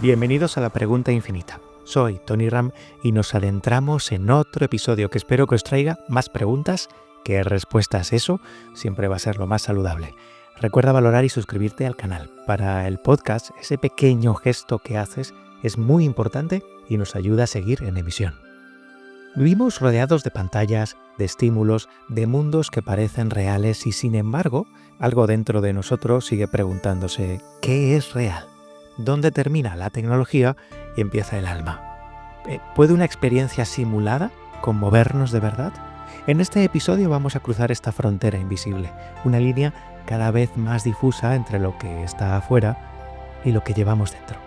Bienvenidos a la Pregunta Infinita. Soy Tony Ram y nos adentramos en otro episodio que espero que os traiga más preguntas que respuestas. Eso siempre va a ser lo más saludable. Recuerda valorar y suscribirte al canal. Para el podcast, ese pequeño gesto que haces es muy importante y nos ayuda a seguir en emisión. Vivimos rodeados de pantallas, de estímulos, de mundos que parecen reales y sin embargo, algo dentro de nosotros sigue preguntándose ¿qué es real? ¿Dónde termina la tecnología y empieza el alma? ¿Puede una experiencia simulada conmovernos de verdad? En este episodio vamos a cruzar esta frontera invisible, una línea cada vez más difusa entre lo que está afuera y lo que llevamos dentro.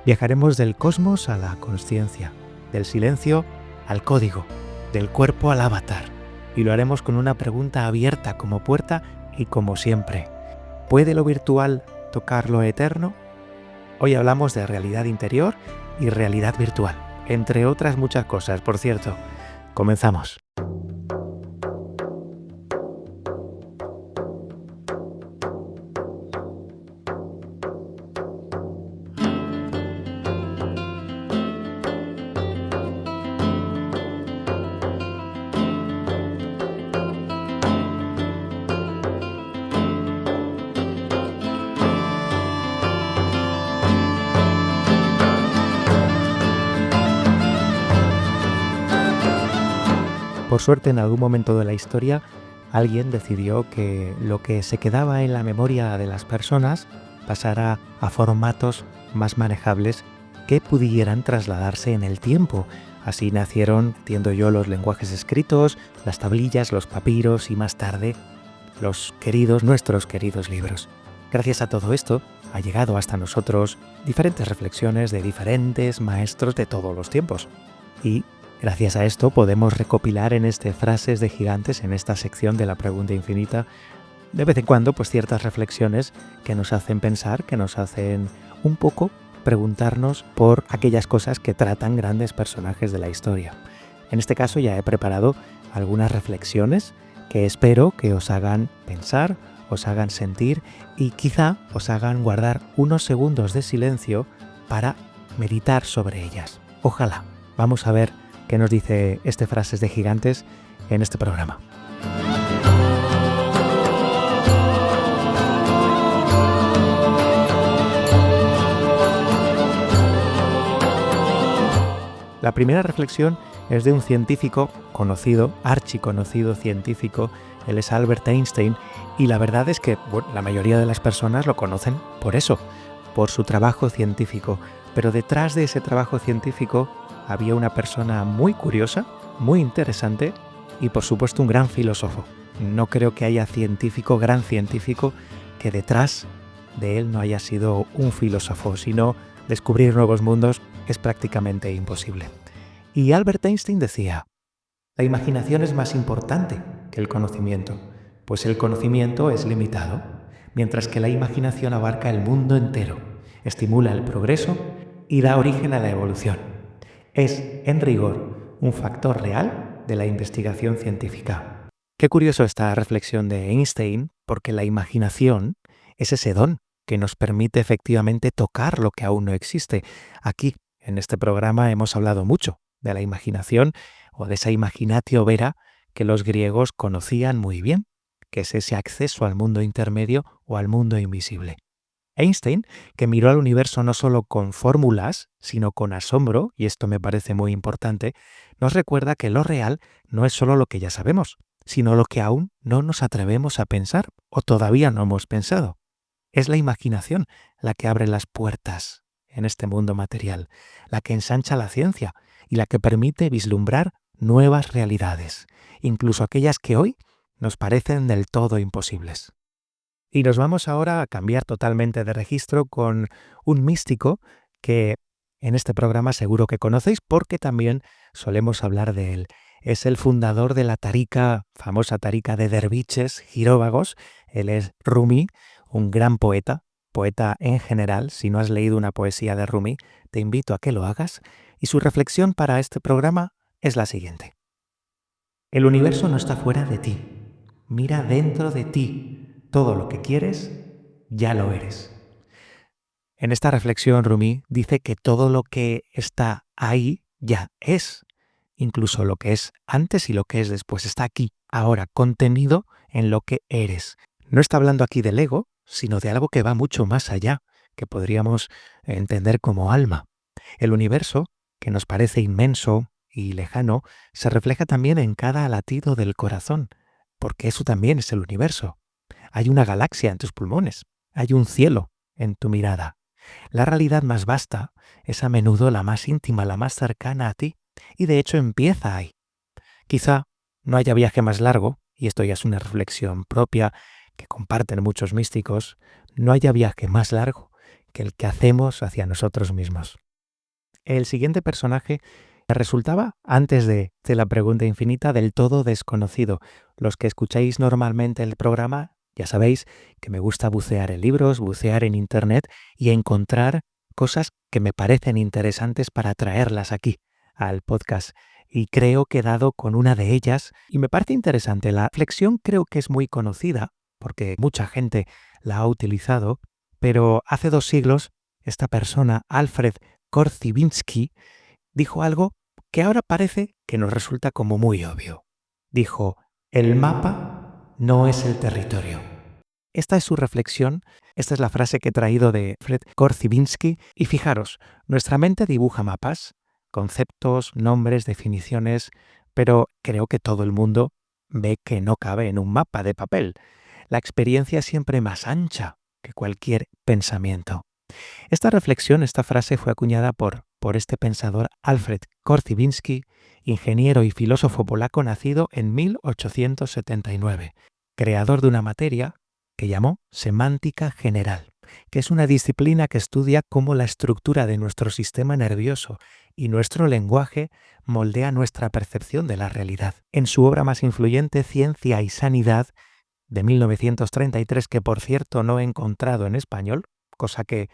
Viajaremos del cosmos a la consciencia, del silencio al código, del cuerpo al avatar, y lo haremos con una pregunta abierta como puerta y como siempre. ¿Puede lo virtual tocar lo eterno? Hoy hablamos de realidad interior y realidad virtual, entre otras muchas cosas, por cierto. Comenzamos. Por suerte, en algún momento de la historia, alguien decidió que lo que se quedaba en la memoria de las personas pasara a formatos más manejables que pudieran trasladarse en el tiempo. Así nacieron, entiendo yo, los lenguajes escritos, las tablillas, los papiros y más tarde nuestros queridos libros. Gracias a todo esto, ha llegado hasta nosotros diferentes reflexiones de diferentes maestros de todos los tiempos. Y gracias a esto podemos recopilar en frases de gigantes, en esta sección de la Pregunta Infinita, de vez en cuando ciertas reflexiones que nos hacen pensar, que nos hacen un poco preguntarnos por aquellas cosas que tratan grandes personajes de la historia. En este caso ya he preparado algunas reflexiones que espero que os hagan pensar, os hagan sentir y quizá os hagan guardar unos segundos de silencio para meditar sobre ellas. Ojalá. Vamos a ver qué nos dice frases de gigantes en este programa. La primera reflexión es de un científico conocido, archiconocido científico. Él es Albert Einstein y la verdad es que la mayoría de las personas lo conocen por eso, por su trabajo científico. Pero detrás de ese trabajo científico había una persona muy curiosa, muy interesante y por supuesto un gran filósofo. No creo que haya gran científico, que detrás de él no haya sido un filósofo, sino descubrir nuevos mundos es prácticamente imposible. Y Albert Einstein decía, la imaginación es más importante que el conocimiento, pues el conocimiento es limitado, mientras que la imaginación abarca el mundo entero, estimula el progreso y da origen a la evolución. Es, en rigor, un factor real de la investigación científica. Qué curioso esta reflexión de Einstein, porque la imaginación es ese don que nos permite efectivamente tocar lo que aún no existe. Aquí, en este programa, hemos hablado mucho de la imaginación o de esa imaginatio vera que los griegos conocían muy bien, que es ese acceso al mundo intermedio o al mundo invisible. Einstein, que miró al universo no solo con fórmulas, sino con asombro, y esto me parece muy importante, nos recuerda que lo real no es solo lo que ya sabemos, sino lo que aún no nos atrevemos a pensar o todavía no hemos pensado. Es la imaginación la que abre las puertas en este mundo material, la que ensancha la ciencia y la que permite vislumbrar nuevas realidades, incluso aquellas que hoy nos parecen del todo imposibles. Y nos vamos ahora a cambiar totalmente de registro con un místico que en este programa seguro que conocéis porque también solemos hablar de él. Es el fundador de la famosa tarika de derviches giróvagos. Él es Rumi, un gran poeta en general. Si no has leído una poesía de Rumi, te invito a que lo hagas. Y su reflexión para este programa es la siguiente. El universo no está fuera de ti. Mira dentro de ti. Todo lo que quieres, ya lo eres. En esta reflexión, Rumi dice que todo lo que está ahí ya es, incluso lo que es antes y lo que es después, está aquí, ahora, contenido en lo que eres. No está hablando aquí del ego, sino de algo que va mucho más allá, que podríamos entender como alma. El universo, que nos parece inmenso y lejano, se refleja también en cada latido del corazón, porque eso también es el universo. Hay una galaxia en tus pulmones, hay un cielo en tu mirada. La realidad más vasta es a menudo la más íntima, la más cercana a ti, y de hecho empieza ahí. Quizá no haya viaje más largo, y esto ya es una reflexión propia que comparten muchos místicos, no haya viaje más largo que el que hacemos hacia nosotros mismos. El siguiente personaje resultaba, antes de la pregunta infinita, del todo desconocido. Los que escucháis normalmente el programa, ya sabéis que me gusta bucear en libros, bucear en internet y encontrar cosas que me parecen interesantes para traerlas aquí al podcast. Y creo que he dado con una de ellas y me parece interesante. La flexión creo que es muy conocida porque mucha gente la ha utilizado, pero hace 2 siglos esta persona, Alfred Korzybinski, dijo algo que ahora parece que nos resulta como muy obvio. Dijo, el mapa no es el territorio. Esta es su reflexión, esta es la frase que he traído de Fred Korzybinski, y fijaros, nuestra mente dibuja mapas, conceptos, nombres, definiciones, pero creo que todo el mundo ve que no cabe en un mapa de papel. La experiencia es siempre más ancha que cualquier pensamiento. Esta reflexión, esta frase fue acuñada por este pensador Alfred Korzybinski, ingeniero y filósofo polaco nacido en 1879, creador de una materia que llamó semántica general, que es una disciplina que estudia cómo la estructura de nuestro sistema nervioso y nuestro lenguaje moldea nuestra percepción de la realidad. En su obra más influyente, Ciencia y Sanidad, de 1933, que por cierto no he encontrado en español, cosa que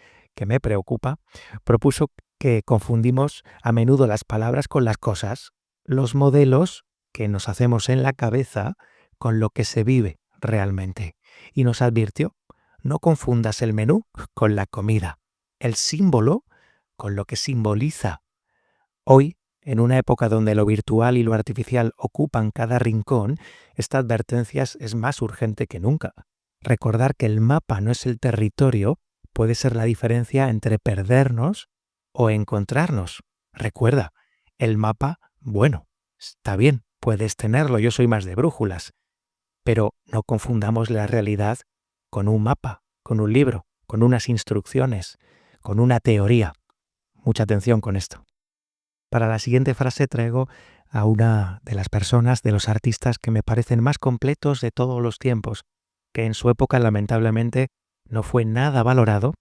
me preocupa, propuso que confundimos a menudo las palabras con las cosas, los modelos que nos hacemos en la cabeza con lo que se vive realmente. Y nos advirtió, no confundas el menú con la comida, el símbolo con lo que simboliza. Hoy, en una época donde lo virtual y lo artificial ocupan cada rincón, esta advertencia es más urgente que nunca. Recordar que el mapa no es el territorio puede ser la diferencia entre perdernos o encontrarnos. Recuerda, el mapa, bueno, está bien, puedes tenerlo, yo soy más de brújulas, pero no confundamos la realidad con un mapa, con un libro, con unas instrucciones, con una teoría. Mucha atención con esto. Para la siguiente frase traigo a una de las personas, de los artistas que me parecen más completos de todos los tiempos, que en su época lamentablemente no fue nada valorado,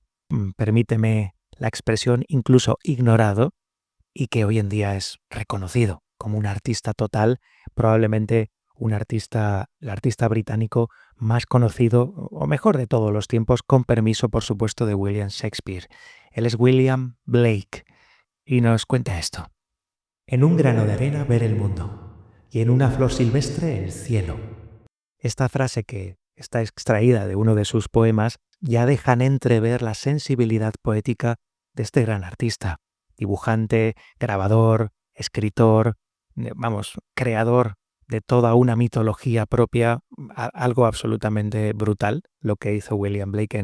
permíteme la expresión, incluso ignorado, y que hoy en día es reconocido como un artista total, probablemente el artista británico más conocido, o mejor de todos los tiempos, con permiso, por supuesto, de William Shakespeare. Él es William Blake y nos cuenta esto. En un grano de arena ver el mundo, y en una flor silvestre el cielo. Esta frase, que está extraída de uno de sus poemas, ya dejan entrever la sensibilidad poética de este gran artista, dibujante, grabador, escritor, creador de toda una mitología propia, algo absolutamente brutal lo que hizo William Blake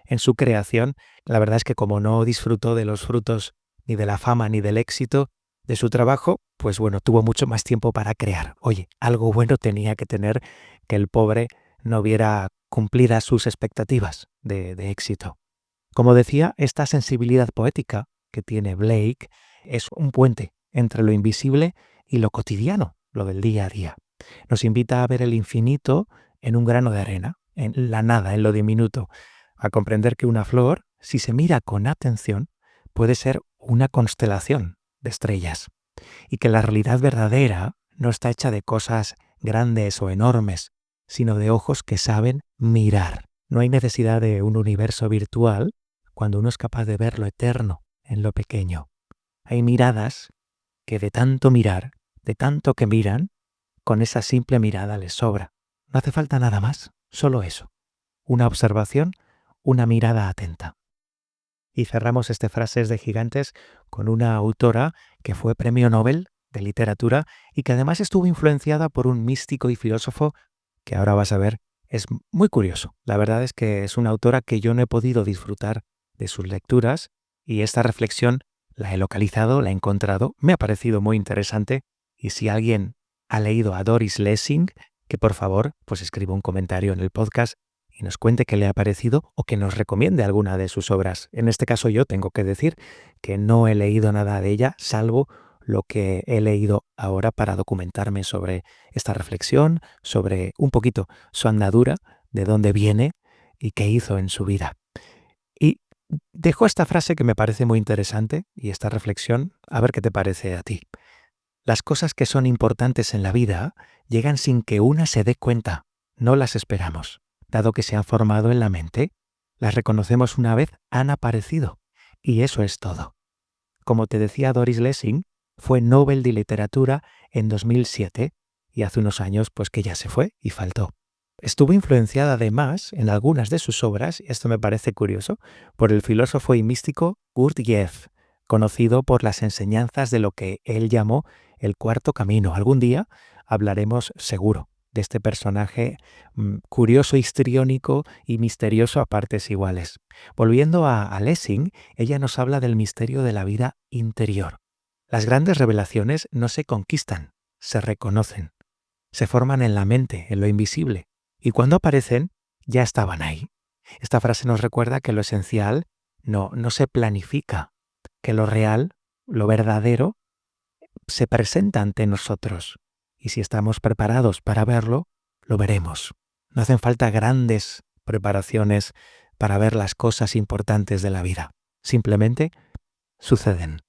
en su creación. La verdad es que como no disfrutó de los frutos ni de la fama ni del éxito de su trabajo, pues bueno, tuvo mucho más tiempo para crear. Oye, algo bueno tenía que tener, que el pobre no viera cumplidas sus expectativas de éxito. Como decía, esta sensibilidad poética que tiene Blake es un puente entre lo invisible y lo cotidiano, lo del día a día. Nos invita a ver el infinito en un grano de arena, en la nada, en lo diminuto, a comprender que una flor, si se mira con atención, puede ser una constelación de estrellas, y que la realidad verdadera no está hecha de cosas grandes o enormes, sino de ojos que saben mirar. No hay necesidad de un universo virtual cuando uno es capaz de ver lo eterno en lo pequeño. Hay miradas que de tanto mirar, de tanto que miran, con esa simple mirada les sobra. No hace falta nada más, solo eso. Una observación, una mirada atenta. Y cerramos este Frases de Gigantes con una autora que fue premio Nobel de literatura y que además estuvo influenciada por un místico y filósofo que ahora vas a ver es muy curioso. La verdad es que es una autora que yo no he podido disfrutar de sus lecturas y esta reflexión la he localizado, la he encontrado, me ha parecido muy interesante y si alguien ha leído a Doris Lessing, que por favor pues escriba un comentario en el podcast y nos cuente qué le ha parecido o que nos recomiende alguna de sus obras. En este caso yo tengo que decir que no he leído nada de ella, salvo lo que he leído ahora para documentarme sobre esta reflexión, sobre un poquito su andadura, de dónde viene y qué hizo en su vida. Y dejo esta frase que me parece muy interesante y esta reflexión, a ver qué te parece a ti. Las cosas que son importantes en la vida llegan sin que una se dé cuenta, no las esperamos. Dado que se han formado en la mente, las reconocemos una vez han aparecido. Y eso es todo. Como te decía Doris Lessing, fue Nobel de Literatura en 2007 y hace unos años pues que ya se fue y faltó. Estuvo influenciada además en algunas de sus obras, y esto me parece curioso, por el filósofo y místico Gurdjieff, conocido por las enseñanzas de lo que él llamó el cuarto camino. Algún día hablaremos seguro de este personaje curioso, histriónico y misterioso a partes iguales. Volviendo a Lessing, ella nos habla del misterio de la vida interior. Las grandes revelaciones no se conquistan, se reconocen. Se forman en la mente, en lo invisible, y cuando aparecen, ya estaban ahí. Esta frase nos recuerda que lo esencial no se planifica, que lo real, lo verdadero, se presenta ante nosotros. Y si estamos preparados para verlo, lo veremos. No hacen falta grandes preparaciones para ver las cosas importantes de la vida. Simplemente suceden.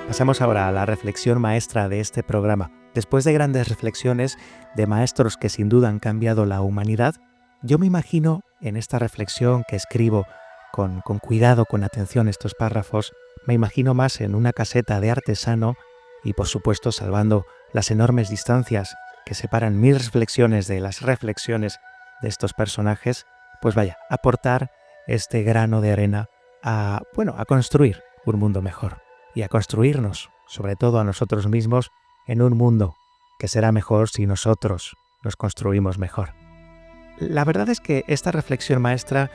Pasamos ahora a la reflexión maestra de este programa. Después de grandes reflexiones de maestros que sin duda han cambiado la humanidad, yo me imagino en esta reflexión que escribo con cuidado, con atención estos párrafos, me imagino más en una caseta de artesano y por supuesto salvando las enormes distancias que separan mis reflexiones de las reflexiones de estos personajes, pues vaya, aportar este grano de arena a construir un mundo mejor. Y a construirnos, sobre todo a nosotros mismos, en un mundo que será mejor si nosotros nos construimos mejor. La verdad es que esta reflexión maestra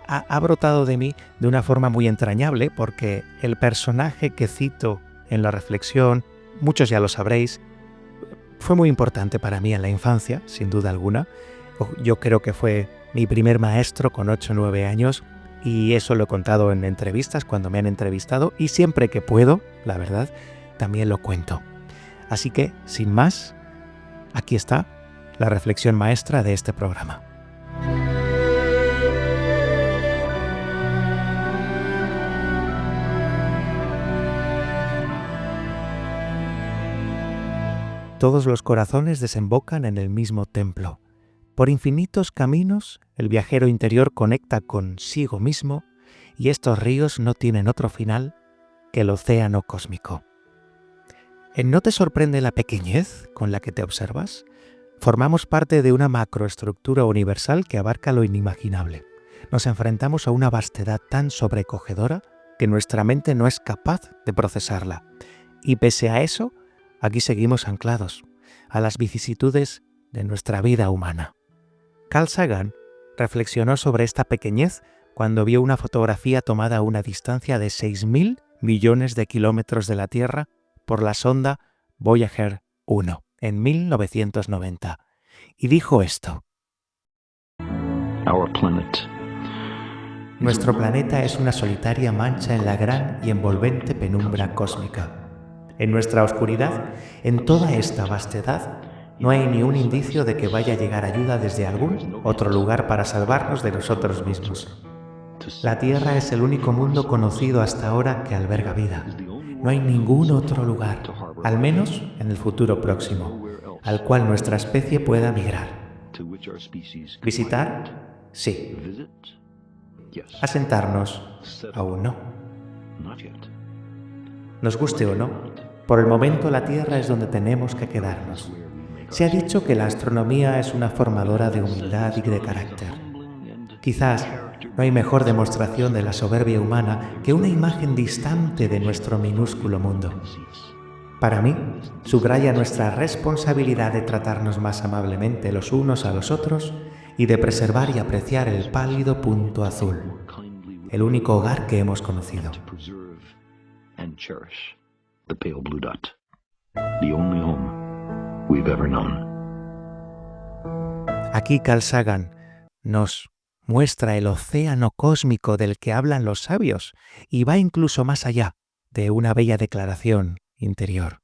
ha brotado de mí de una forma muy entrañable porque el personaje que cito en la reflexión, muchos ya lo sabréis, fue muy importante para mí en la infancia, sin duda alguna. Yo creo que fue mi primer maestro con 8 o 9 años. Y eso lo he contado en entrevistas cuando me han entrevistado y siempre que puedo, la verdad, también lo cuento. Así que, sin más, aquí está la reflexión maestra de este programa. Todos los corazones desembocan en el mismo templo. Por infinitos caminos, el viajero interior conecta consigo mismo y estos ríos no tienen otro final que el océano cósmico. ¿No te sorprende la pequeñez con la que te observas? Formamos parte de una macroestructura universal que abarca lo inimaginable. Nos enfrentamos a una vastedad tan sobrecogedora que nuestra mente no es capaz de procesarla. Y pese a eso, aquí seguimos anclados a las vicisitudes de nuestra vida humana. Carl Sagan reflexionó sobre esta pequeñez cuando vio una fotografía tomada a una distancia de 6.000 millones de kilómetros de la Tierra por la sonda Voyager 1 en 1990 y dijo esto: Nuestro planeta es una solitaria mancha en la gran y envolvente penumbra cósmica. En nuestra oscuridad, en toda esta vastedad, No hay ni un indicio de que vaya a llegar ayuda desde algún otro lugar para salvarnos de nosotros mismos. La Tierra es el único mundo conocido hasta ahora que alberga vida. No hay ningún otro lugar, al menos en el futuro próximo, al cual nuestra especie pueda migrar. ¿Visitar? Sí. Asentarnos, aún no. Nos guste o no, por el momento la Tierra es donde tenemos que quedarnos. Se ha dicho que la astronomía es una formadora de humildad y de carácter. Quizás no hay mejor demostración de la soberbia humana que una imagen distante de nuestro minúsculo mundo. Para mí, subraya nuestra responsabilidad de tratarnos más amablemente los unos a los otros y de preservar y apreciar el pálido punto azul, el único hogar que hemos conocido. Aquí Carl Sagan nos muestra el océano cósmico del que hablan los sabios y va incluso más allá de una bella declaración interior.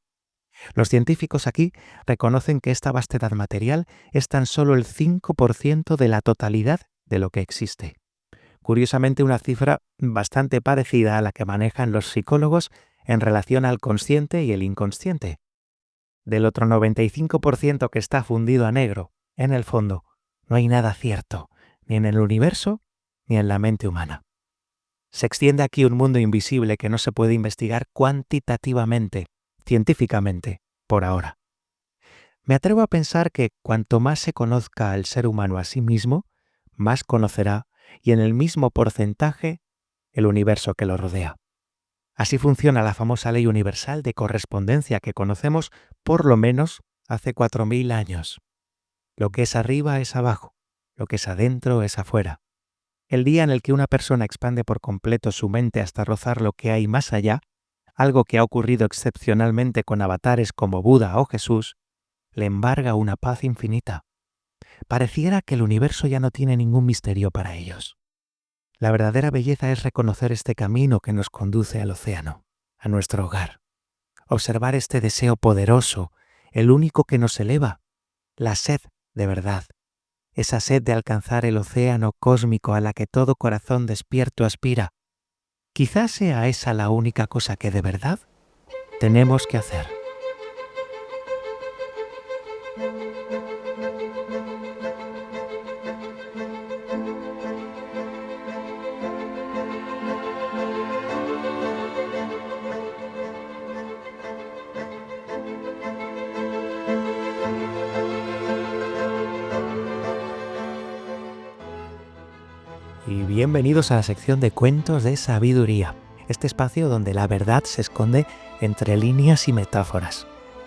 Los científicos aquí reconocen que esta vastedad material es tan solo el 5% de la totalidad de lo que existe. Curiosamente, una cifra bastante parecida a la que manejan los psicólogos en relación al consciente y el inconsciente. Del otro 95% que está fundido a negro, en el fondo, no hay nada cierto, ni en el universo ni en la mente humana. Se extiende aquí un mundo invisible que no se puede investigar cuantitativamente, científicamente, por ahora. Me atrevo a pensar que cuanto más se conozca al ser humano a sí mismo, más conocerá, y en el mismo porcentaje, el universo que lo rodea. Así funciona la famosa ley universal de correspondencia que conocemos por lo menos hace 4000 años. Lo que es arriba es abajo, lo que es adentro es afuera. El día en el que una persona expande por completo su mente hasta rozar lo que hay más allá, algo que ha ocurrido excepcionalmente con avatares como Buda o Jesús, le embarga una paz infinita. Pareciera que el universo ya no tiene ningún misterio para ellos. La verdadera belleza es reconocer este camino que nos conduce al océano, a nuestro hogar. Observar este deseo poderoso, el único que nos eleva, la sed de verdad. Esa sed de alcanzar el océano cósmico a la que todo corazón despierto aspira. Quizás sea esa la única cosa que de verdad tenemos que hacer. Y bienvenidos a la sección de cuentos de sabiduría, este espacio donde la verdad se esconde entre líneas y metáforas.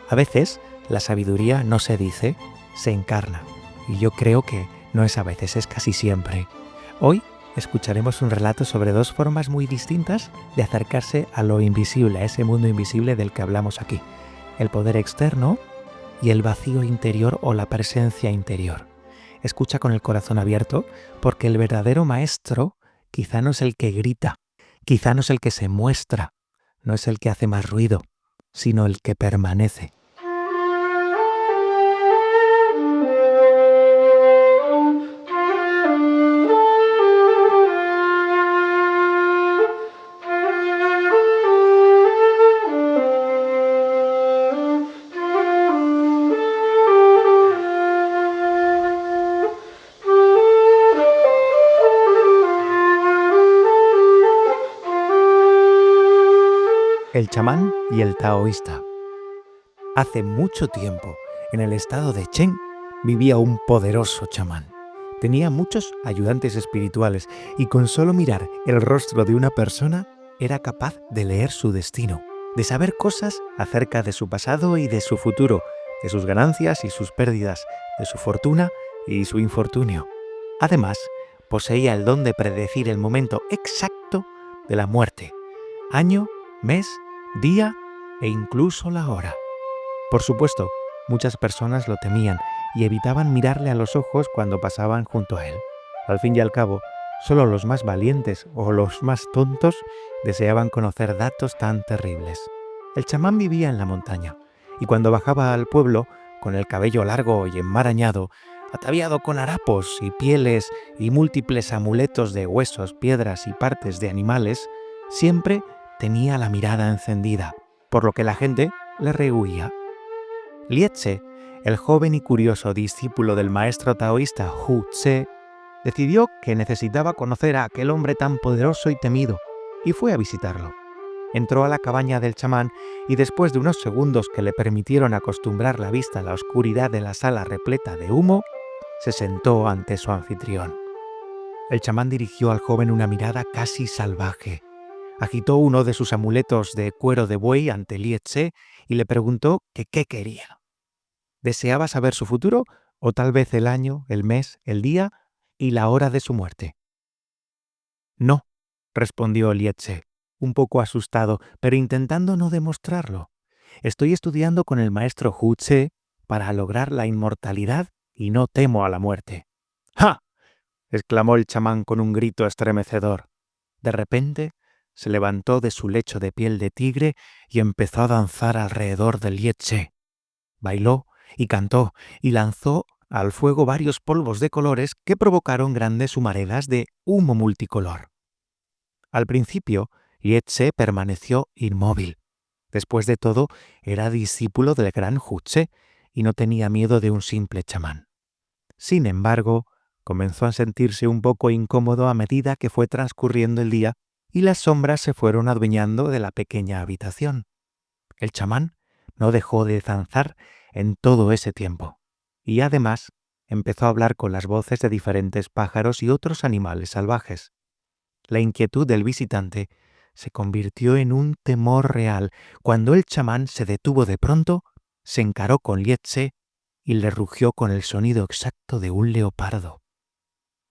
A veces la sabiduría no se dice, se encarna, y yo creo que no es a veces, es casi siempre. Hoy escucharemos un relato sobre dos formas muy distintas de acercarse a lo invisible, a ese mundo invisible del que hablamos aquí, el poder externo y el vacío interior o la presencia interior. Escucha con el corazón abierto, porque el verdadero maestro quizá no es el que grita, quizá no es el que se muestra, no es el que hace más ruido, sino el que permanece. El chamán y el taoísta. Hace mucho tiempo, en el estado de Chen, vivía un poderoso chamán. Tenía muchos ayudantes espirituales y con solo mirar el rostro de una persona era capaz de leer su destino, de saber cosas acerca de su pasado y de su futuro, de sus ganancias y sus pérdidas, de su fortuna y su infortunio. Además, poseía el don de predecir el momento exacto de la muerte, año, mes, día e incluso la hora. Por supuesto, muchas personas lo temían y evitaban mirarle a los ojos cuando pasaban junto a él. Al fin y al cabo, solo los más valientes o los más tontos deseaban conocer datos tan terribles. El chamán vivía en la montaña y cuando bajaba al pueblo con el cabello largo y enmarañado, ataviado con harapos y pieles y múltiples amuletos de huesos, piedras y partes de animales, siempre tenía la mirada encendida, por lo que la gente le rehuía. Lietze, el joven y curioso discípulo del maestro taoísta Hu Tse, decidió que necesitaba conocer a aquel hombre tan poderoso y temido, y fue a visitarlo. Entró a la cabaña del chamán y después de unos segundos que le permitieron acostumbrar la vista a la oscuridad de la sala repleta de humo, se sentó ante su anfitrión. El chamán dirigió al joven una mirada casi salvaje. Agitó uno de sus amuletos de cuero de buey ante Lietze y le preguntó que qué quería. ¿Deseaba saber su futuro o tal vez el año, el mes, el día y la hora de su muerte? No, respondió Lietze, un poco asustado, pero intentando no demostrarlo. Estoy estudiando con el maestro Hu Tse para lograr la inmortalidad y no temo a la muerte. ¡Ja! Exclamó el chamán con un grito estremecedor. De repente se levantó de su lecho de piel de tigre y empezó a danzar alrededor de Lietze. Bailó y cantó y lanzó al fuego varios polvos de colores que provocaron grandes humaredas de humo multicolor. Al principio, Lietze permaneció inmóvil. Después de todo, era discípulo del gran Hu Tse y no tenía miedo de un simple chamán. Sin embargo, comenzó a sentirse un poco incómodo a medida que fue transcurriendo el día y las sombras se fueron adueñando de la pequeña habitación. El chamán no dejó de danzar en todo ese tiempo y además empezó a hablar con las voces de diferentes pájaros y otros animales salvajes. La inquietud del visitante se convirtió en un temor real cuando el chamán se detuvo de pronto, se encaró con Lietze y le rugió con el sonido exacto de un leopardo.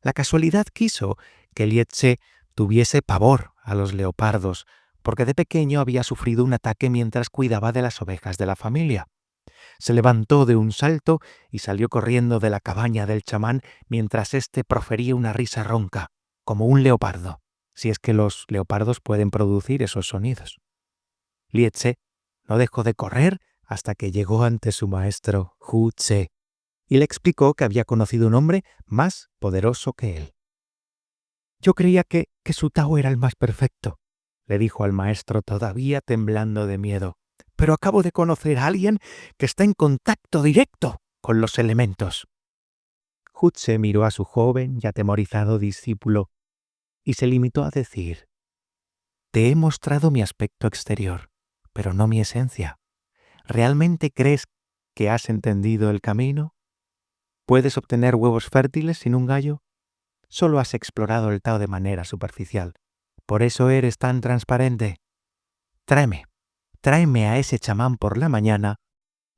La casualidad quiso que Lietze tuviese pavor a los leopardos, porque de pequeño había sufrido un ataque mientras cuidaba de las ovejas de la familia. Se levantó de un salto y salió corriendo de la cabaña del chamán mientras éste profería una risa ronca, como un leopardo, si es que los leopardos pueden producir esos sonidos. Lietze no dejó de correr hasta que llegó ante su maestro Hu Tse y le explicó que había conocido un hombre más poderoso que él. Yo creía que su Tao era el más perfecto, le dijo al maestro todavía temblando de miedo, pero acabo de conocer a alguien que está en contacto directo con los elementos. Hu Tse miró a su joven y atemorizado discípulo y se limitó a decir: te he mostrado mi aspecto exterior, pero no mi esencia. ¿Realmente crees que has entendido el camino? ¿Puedes obtener huevos fértiles sin un gallo? Solo has explorado el Tao de manera superficial. Por eso eres tan transparente. Tráeme a ese chamán por la mañana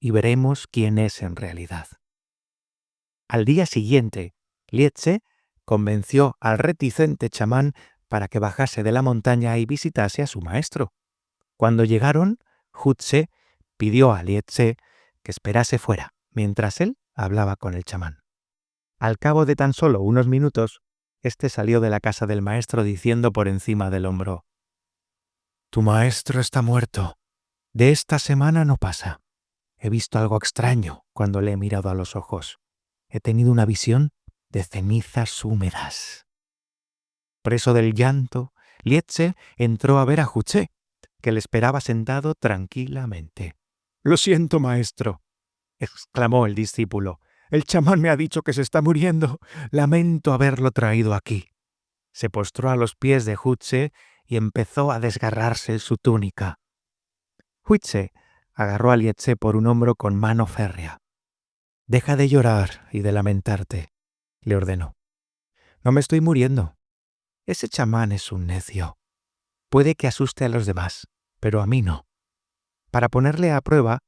y veremos quién es en realidad. Al día siguiente, Lietze convenció al reticente chamán para que bajase de la montaña y visitase a su maestro. Cuando llegaron, Hu Tse pidió a Lietze que esperase fuera, mientras él hablaba con el chamán. Al cabo de tan solo unos minutos, éste salió de la casa del maestro diciendo por encima del hombro: «Tu maestro está muerto. De esta semana no pasa. He visto algo extraño cuando le he mirado a los ojos. He tenido una visión de cenizas húmedas». Preso del llanto, Lietze entró a ver a Hu Tse, que le esperaba sentado tranquilamente. «Lo siento, maestro», exclamó el discípulo. «El chamán me ha dicho que se está muriendo. Lamento haberlo traído aquí». Se postró a los pies de Hu Tse y empezó a desgarrarse su túnica. Hu Tse agarró a Lietze por un hombro con mano férrea. «Deja de llorar y de lamentarte», le ordenó. «No me estoy muriendo. Ese chamán es un necio. Puede que asuste a los demás, pero a mí no. Para ponerle a prueba,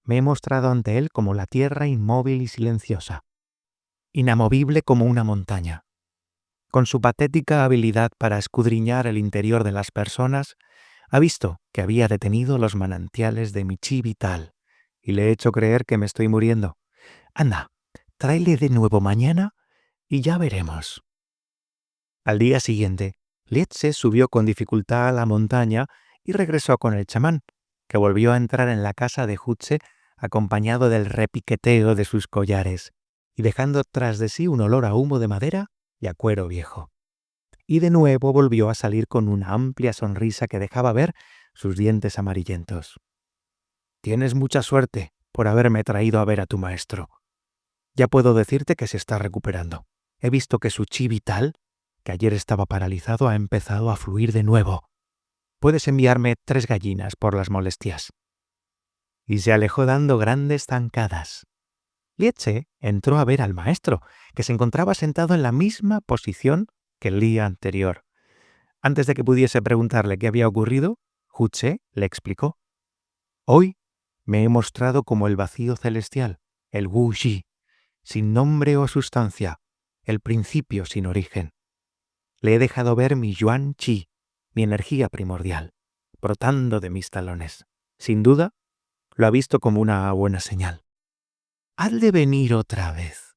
me he mostrado ante él como la tierra inmóvil y silenciosa, inamovible como una montaña. Con su patética habilidad para escudriñar el interior de las personas, ha visto que había detenido los manantiales de mi chi vital y le he hecho creer que me estoy muriendo. Anda, tráele de nuevo mañana y ya veremos». Al día siguiente, Lietze subió con dificultad a la montaña y regresó con el chamán, que volvió a entrar en la casa de Hu Tse acompañado del repiqueteo de sus collares, y dejando tras de sí un olor a humo de madera y a cuero viejo. Y de nuevo volvió a salir con una amplia sonrisa que dejaba ver sus dientes amarillentos. «Tienes mucha suerte por haberme traído a ver a tu maestro. Ya puedo decirte que se está recuperando. He visto que su chi vital, que ayer estaba paralizado, ha empezado a fluir de nuevo. Puedes enviarme 3 gallinas por las molestias». Y se alejó dando grandes zancadas. Lietze entró a ver al maestro, que se encontraba sentado en la misma posición que el día anterior. Antes de que pudiese preguntarle qué había ocurrido, Hu-Tse le explicó. «Hoy me he mostrado como el vacío celestial, el Wu-Ji, sin nombre o sustancia, el principio sin origen. Le he dejado ver mi Yuan Chi, mi energía primordial, brotando de mis talones. Sin duda, lo ha visto como una buena señal. Has de venir otra vez».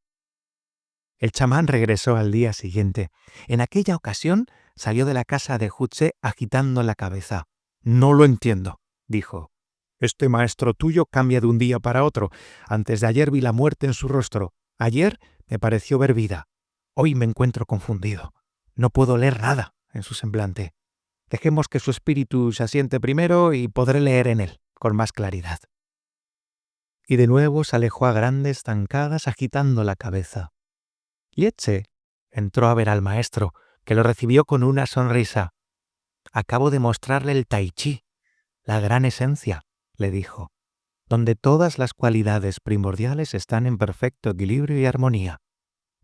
El chamán regresó al día siguiente. En aquella ocasión salió de la casa de Hu-Tse agitando la cabeza. «No lo entiendo», dijo. «Este maestro tuyo cambia de un día para otro. Antes de ayer vi la muerte en su rostro. Ayer me pareció ver vida. Hoy me encuentro confundido. No puedo leer nada en su semblante. Dejemos que su espíritu se asiente primero y podré leer en él con más claridad». Y de nuevo se alejó a grandes zancadas agitando la cabeza. Lietze entró a ver al maestro, que lo recibió con una sonrisa. «Acabo de mostrarle el Tai Chi, la gran esencia», le dijo, «donde todas las cualidades primordiales están en perfecto equilibrio y armonía.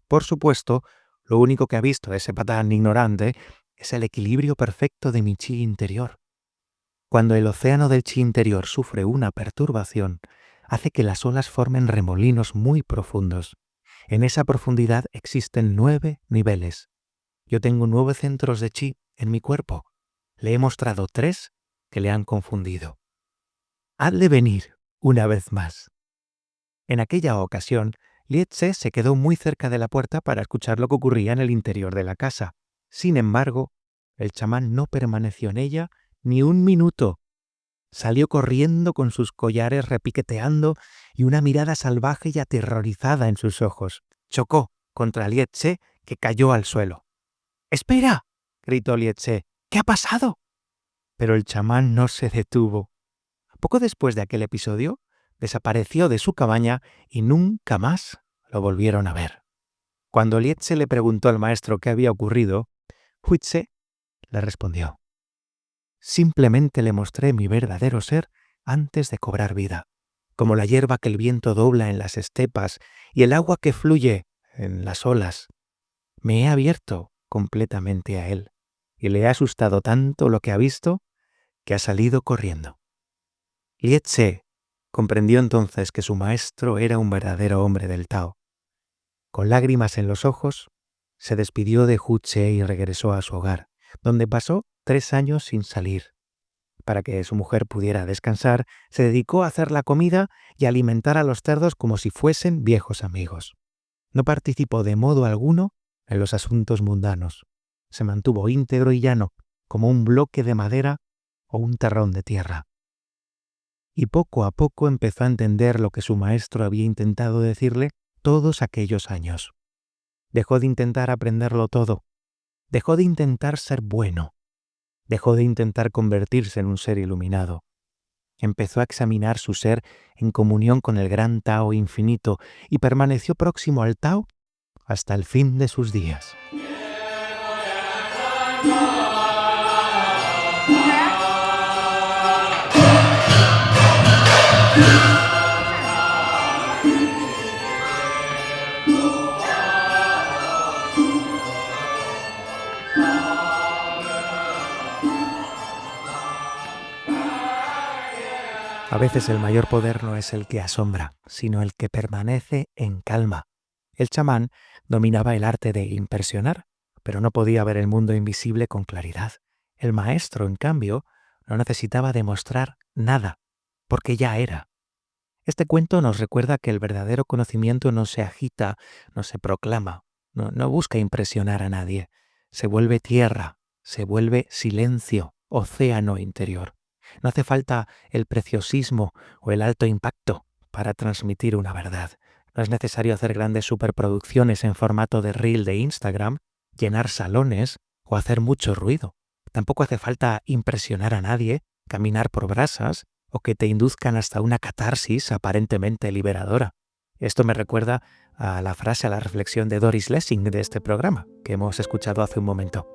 Por supuesto, lo único que ha visto ese patán ignorante es el equilibrio perfecto de mi chi interior. Cuando el océano del chi interior sufre una perturbación, hace que las olas formen remolinos muy profundos. En esa profundidad existen 9 niveles. Yo tengo 9 centros de chi en mi cuerpo. Le he mostrado 3 que le han confundido. Hazle venir una vez más». En aquella ocasión, Lietze se quedó muy cerca de la puerta para escuchar lo que ocurría en el interior de la casa. Sin embargo, el chamán no permaneció en ella ni un minuto. Salió corriendo con sus collares repiqueteando y una mirada salvaje y aterrorizada en sus ojos. Chocó contra Lietze, que cayó al suelo. «¡Espera!», gritó Lietze. «¿Qué ha pasado?». Pero el chamán no se detuvo. Poco después de aquel episodio, desapareció de su cabaña y nunca más lo volvieron a ver. Cuando Lietze le preguntó al maestro qué había ocurrido, Hu-Tse le respondió: «Simplemente le mostré mi verdadero ser antes de cobrar vida, como la hierba que el viento dobla en las estepas y el agua que fluye en las olas. Me he abierto completamente a él y le ha asustado tanto lo que ha visto que ha salido corriendo». Lietze comprendió entonces que su maestro era un verdadero hombre del Tao. Con lágrimas en los ojos, se despidió de Hu-Tse y regresó a su hogar, donde pasó 3 años sin salir. Para que su mujer pudiera descansar, se dedicó a hacer la comida y a alimentar a los cerdos como si fuesen viejos amigos. No participó de modo alguno en los asuntos mundanos. Se mantuvo íntegro y llano, como un bloque de madera o un terrón de tierra. Y poco a poco empezó a entender lo que su maestro había intentado decirle todos aquellos años. Dejó de intentar aprenderlo todo. Dejó de intentar ser bueno. Dejó de intentar convertirse en un ser iluminado. Empezó a examinar su ser en comunión con el gran Tao infinito y permaneció próximo al Tao hasta el fin de sus días. A veces el mayor poder no es el que asombra, sino el que permanece en calma. El chamán dominaba el arte de impresionar, pero no podía ver el mundo invisible con claridad. El maestro, en cambio, no necesitaba demostrar nada, porque ya era. Este cuento nos recuerda que el verdadero conocimiento no se agita, no se proclama, no busca impresionar a nadie. Se vuelve tierra, se vuelve silencio, océano interior. No hace falta el preciosismo o el alto impacto para transmitir una verdad. No es necesario hacer grandes superproducciones en formato de reel de Instagram, llenar salones o hacer mucho ruido. Tampoco hace falta impresionar a nadie, caminar por brasas o que te induzcan hasta una catarsis aparentemente liberadora. Esto me recuerda a la frase, a la reflexión de Doris Lessing de este programa, que hemos escuchado hace un momento.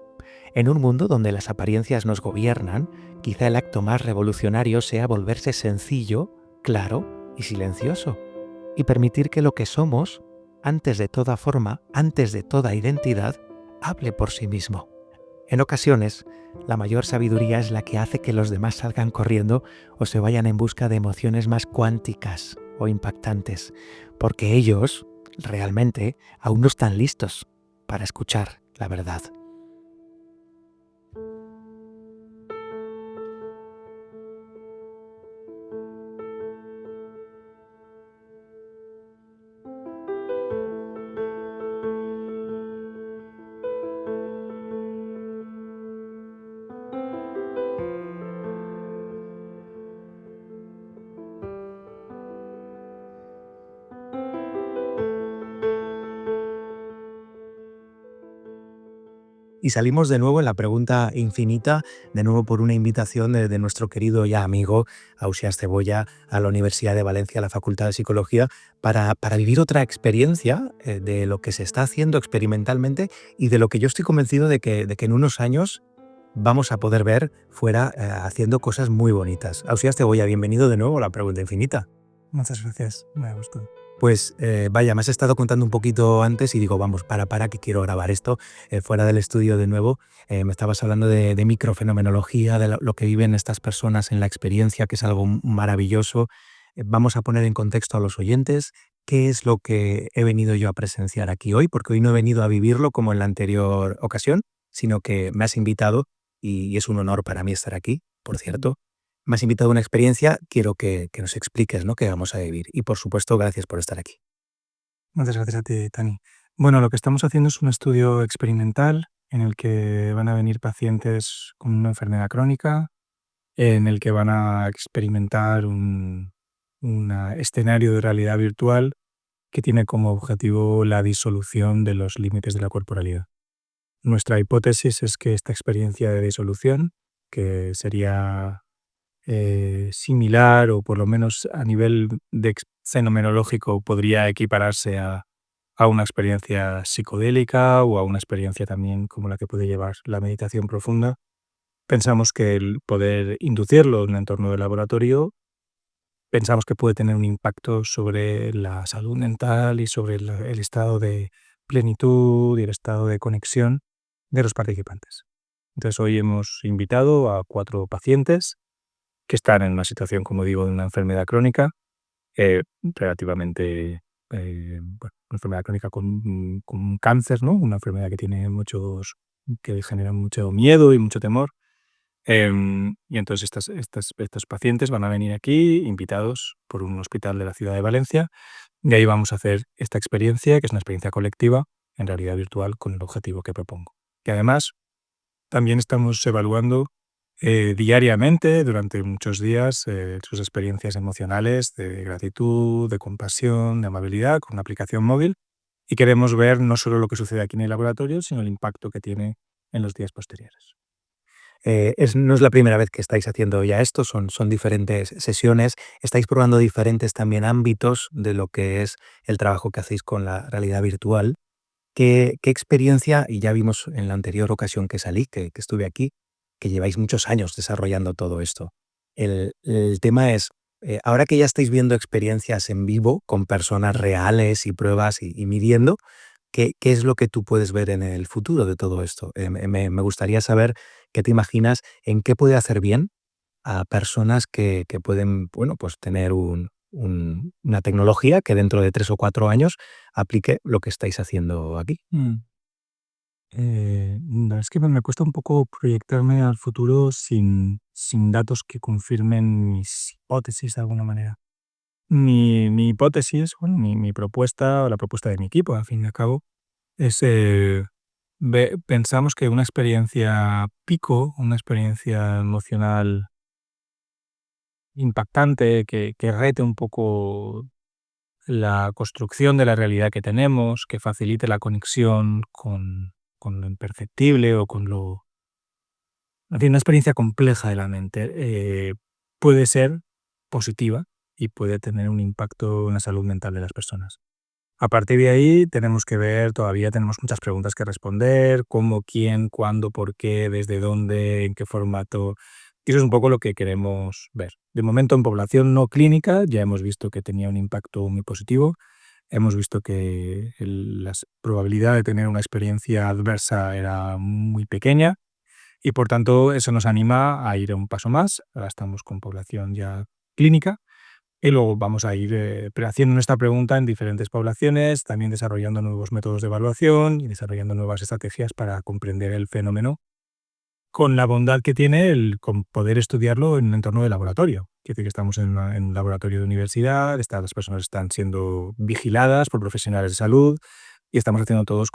En un mundo donde las apariencias nos gobiernan, quizá el acto más revolucionario sea volverse sencillo, claro y silencioso, y permitir que lo que somos, antes de toda forma, antes de toda identidad, hable por sí mismo. En ocasiones, la mayor sabiduría es la que hace que los demás salgan corriendo o se vayan en busca de emociones más cuánticas o impactantes, porque ellos, realmente, aún no están listos para escuchar la verdad. Y salimos de nuevo en la pregunta infinita, de nuevo por una invitación de nuestro querido ya amigo Ausiàs Cebolla a la Universidad de Valencia, a la Facultad de Psicología, para vivir otra experiencia de lo que se está haciendo experimentalmente y de lo que yo estoy convencido de que en unos años vamos a poder ver fuera haciendo cosas muy bonitas. Ausiàs Cebolla, bienvenido de nuevo a la pregunta infinita. Muchas gracias, me gustó. Pues vaya, me has estado contando un poquito antes y digo, vamos, para, que quiero grabar esto fuera del estudio de nuevo. Me estabas hablando de microfenomenología, de lo que viven estas personas en la experiencia, que es algo maravilloso. Vamos a poner en contexto a los oyentes qué es lo que he venido yo a presenciar aquí hoy, porque hoy no he venido a vivirlo como en la anterior ocasión, sino que me has invitado y es un honor para mí estar aquí, por cierto. Me has invitado a una experiencia, quiero que nos expliques, ¿no?, qué vamos a vivir. Y por supuesto, gracias por estar aquí. Muchas gracias a ti, Tani. Bueno, lo que estamos haciendo es un estudio experimental en el que van a venir pacientes con una enfermedad crónica, en el que van a experimentar un escenario de realidad virtual que tiene como objetivo la disolución de los límites de la corporalidad. Nuestra hipótesis es que esta experiencia de disolución, que sería similar o por lo menos a nivel fenomenológico podría equipararse a una experiencia psicodélica o a una experiencia también como la que puede llevar la meditación profunda. Pensamos que el poder inducirlo en un entorno de laboratorio, pensamos que puede tener un impacto sobre la salud mental y sobre el estado de plenitud y el estado de conexión de los participantes. Entonces hoy hemos invitado a 4 pacientes que están en una situación, como digo, de una enfermedad crónica, relativamente, una enfermedad crónica con un cáncer, ¿no? Una enfermedad que tiene que genera mucho miedo y mucho temor. Y entonces estos pacientes van a venir aquí invitados por un hospital de la ciudad de Valencia y ahí vamos a hacer esta experiencia, que es una experiencia colectiva, en realidad virtual, con el objetivo que propongo. Que además también estamos evaluando diariamente, durante muchos días, sus experiencias emocionales de gratitud, de compasión, de amabilidad, con una aplicación móvil. Y queremos ver no solo lo que sucede aquí en el laboratorio, sino el impacto que tiene en los días posteriores. No es la primera vez que estáis haciendo ya esto, son diferentes sesiones. Estáis probando diferentes también ámbitos de lo que es el trabajo que hacéis con la realidad virtual. ¿Qué experiencia, y ya vimos en la anterior ocasión que salí, que estuve aquí, que lleváis muchos años desarrollando todo esto? El tema es, ahora que ya estáis viendo experiencias en vivo con personas reales y pruebas y midiendo, ¿qué es lo que tú puedes ver en el futuro de todo esto? Me gustaría saber qué te imaginas, en qué puede hacer bien a personas que pueden, bueno, pues tener una tecnología que dentro de 3 o 4 años aplique lo que estáis haciendo aquí. No, es que me cuesta un poco proyectarme al futuro sin datos que confirmen mis hipótesis de alguna manera. Mi hipótesis, bueno, mi propuesta o la propuesta de mi equipo, al fin y al cabo, es, pensamos que una experiencia pico, una experiencia emocional impactante, que rete un poco la construcción de la realidad que tenemos, que facilite la conexión con lo imperceptible o con lo... En fin, una experiencia compleja de la mente puede ser positiva y puede tener un impacto en la salud mental de las personas. A partir de ahí tenemos que ver, todavía tenemos muchas preguntas que responder: cómo, quién, cuándo, por qué, desde dónde, en qué formato. Y eso es un poco lo que queremos ver. De momento, en población no clínica ya hemos visto que tenía un impacto muy positivo. Hemos visto que la probabilidad de tener una experiencia adversa era muy pequeña y, por tanto, eso nos anima a ir a un paso más. Ahora estamos con población ya clínica. Y luego vamos a ir haciendo esta pregunta en diferentes poblaciones, también desarrollando nuevos métodos de evaluación y desarrollando nuevas estrategias para comprender el fenómeno, con la bondad que tiene el con poder estudiarlo en un entorno de laboratorio. Quiere decir que estamos en un laboratorio de universidad, las personas están siendo vigiladas por profesionales de salud y estamos haciendo todos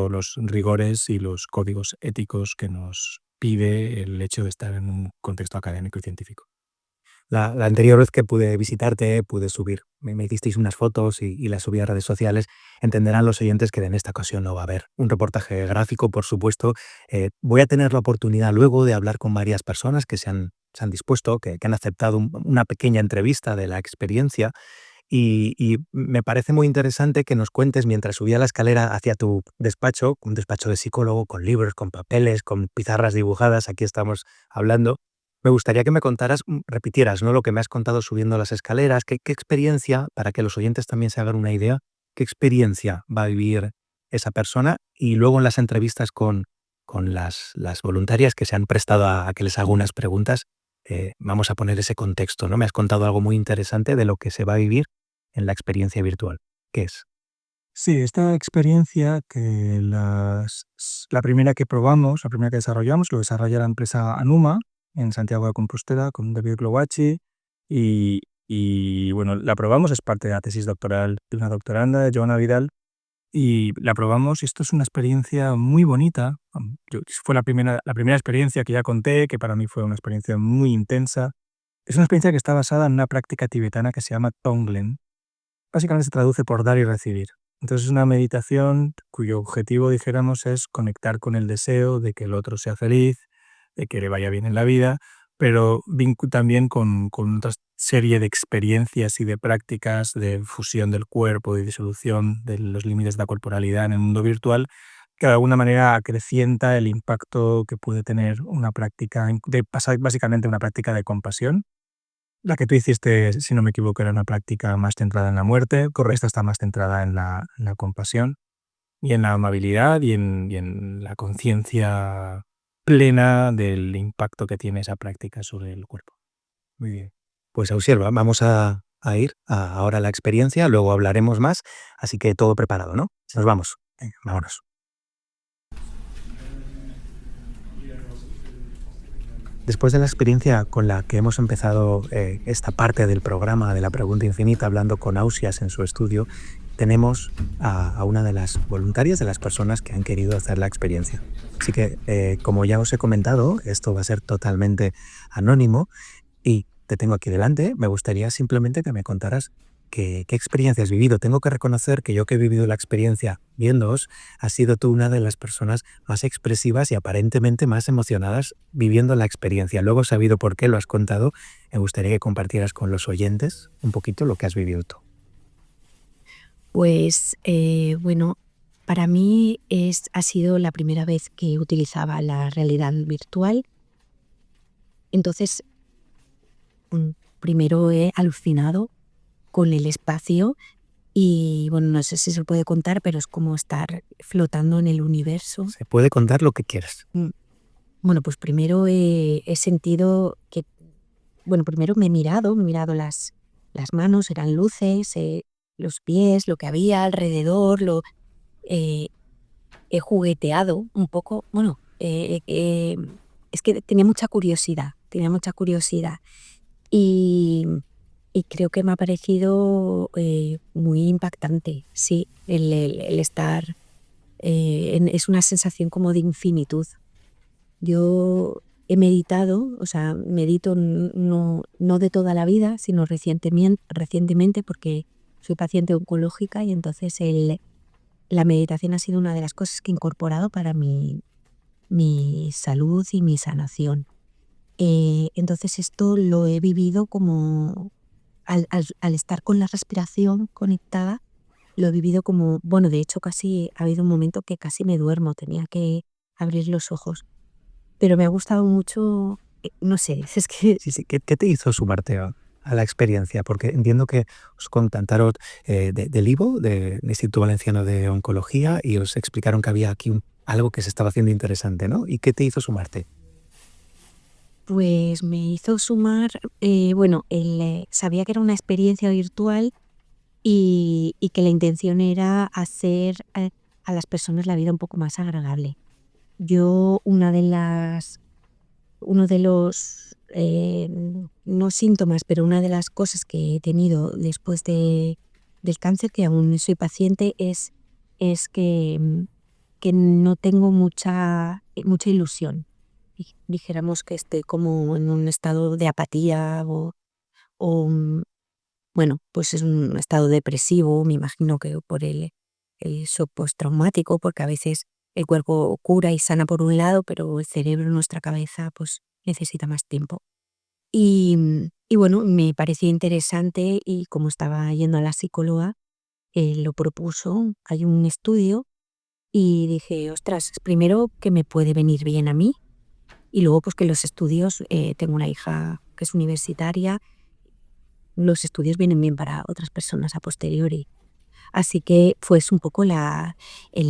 los rigores y los códigos éticos que nos pide el hecho de estar en un contexto académico y científico. La anterior vez que pude visitarte, pude subir, me hicisteis unas fotos y las subí a redes sociales. Entenderán los oyentes que en esta ocasión no va a haber un reportaje gráfico, por supuesto. Voy a tener la oportunidad luego de hablar con varias personas que se han dispuesto, que han aceptado una pequeña entrevista de la experiencia. Y me parece muy interesante que nos cuentes, mientras subía la escalera hacia tu despacho, un despacho de psicólogo, con libros, con papeles, con pizarras dibujadas, aquí estamos hablando. Me gustaría que me contaras, repitieras, ¿no?, lo que me has contado subiendo las escaleras. ¿Qué experiencia, para que los oyentes también se hagan una idea, qué experiencia va a vivir esa persona? Y luego en las entrevistas con las voluntarias que se han prestado a que les haga unas preguntas, vamos a poner ese contexto, ¿no? Me has contado algo muy interesante de lo que se va a vivir en la experiencia virtual. ¿Qué es? Sí, esta experiencia la primera que probamos, la primera que desarrollamos, lo desarrolla la empresa Anuma en Santiago de Compostela con David Glowacki y bueno, la probamos, es parte de la tesis doctoral de una doctoranda, Joana Vidal, y la probamos y esto es una experiencia muy bonita. Fue la primera experiencia que ya conté, que para mí fue una experiencia muy intensa. Es una experiencia que está basada en una práctica tibetana que se llama Tonglen. Básicamente se traduce por dar y recibir. Entonces es una meditación cuyo objetivo, dijéramos, es conectar con el deseo de que el otro sea feliz, de que le vaya bien en la vida, pero también con otra serie de experiencias y de prácticas de fusión del cuerpo y disolución de los límites de la corporalidad en el mundo virtual, que de alguna manera acrecienta el impacto que puede tener una práctica, básicamente una práctica de compasión. La que tú hiciste, si no me equivoco, era una práctica más centrada en la muerte. Esta está más centrada en la compasión y en la amabilidad y en la conciencia plena del impacto que tiene esa práctica sobre el cuerpo. Muy bien. Pues Ausiel, vamos a ir ahora a la experiencia, luego hablaremos más, así que todo preparado, ¿no? Nos vamos. Venga. Vámonos. Después de la experiencia con la que hemos empezado esta parte del programa de la pregunta infinita, hablando con Ausias en su estudio, tenemos a una de las voluntarias, de las personas que han querido hacer la experiencia. Así que, como ya os he comentado, esto va a ser totalmente anónimo y te tengo aquí delante. Me gustaría simplemente que me contaras qué experiencia has vivido. Tengo que reconocer que yo, que he vivido la experiencia viéndoos, has sido tú una de las personas más expresivas y aparentemente más emocionadas viviendo la experiencia. Luego he sabido por qué lo has contado. Me gustaría que compartieras con los oyentes un poquito lo que has vivido tú. Pues bueno, para mí ha sido la primera vez que utilizaba la realidad virtual. Entonces, primero he alucinado con el espacio y bueno, no sé si se puede contar, pero es como estar flotando en el universo. Se puede contar lo que quieras. Bueno, pues primero he sentido que, bueno, primero me he mirado las manos, eran luces, los pies, lo que había alrededor, he jugueteado un poco, bueno, es que tenía mucha curiosidad y creo que me ha parecido muy impactante, sí, el estar, es una sensación como de infinitud. Yo he meditado, o sea, medito no de toda la vida, sino recientemente porque soy paciente oncológica y entonces la meditación ha sido una de las cosas que he incorporado para mi salud y mi sanación. Entonces esto lo he vivido como, al estar con la respiración conectada, lo he vivido como, bueno, de hecho casi ha habido un momento que casi me duermo, tenía que abrir los ojos, pero me ha gustado mucho, no sé, es que Sí, sí. ¿Qué te hizo sumarte a la experiencia? Porque entiendo que os contactaron del IVO, del Instituto Valenciano de Oncología, y os explicaron que había aquí algo que se estaba haciendo interesante, ¿no? ¿Y qué te hizo sumarte? pues me hizo sumar, bueno, sabía que era una experiencia virtual y que la intención era hacer a las personas la vida un poco más agradable. Yo uno de los, no síntomas, pero una de las cosas que he tenido después del cáncer, que aún soy paciente, es que no tengo mucha ilusión. Dijéramos que estoy como en un estado de apatía o bueno, pues es un estado depresivo, me imagino que por el shock postraumático, porque a veces el cuerpo cura y sana por un lado, pero el cerebro, nuestra cabeza, pues necesita más tiempo. Y bueno, me pareció interesante y como estaba yendo a la psicóloga, lo propuso, hay un estudio y dije, ostras, primero que me puede venir bien a mí y luego pues que los estudios, tengo una hija que es universitaria, los estudios vienen bien para otras personas a posteriori. Así que fue un poco el,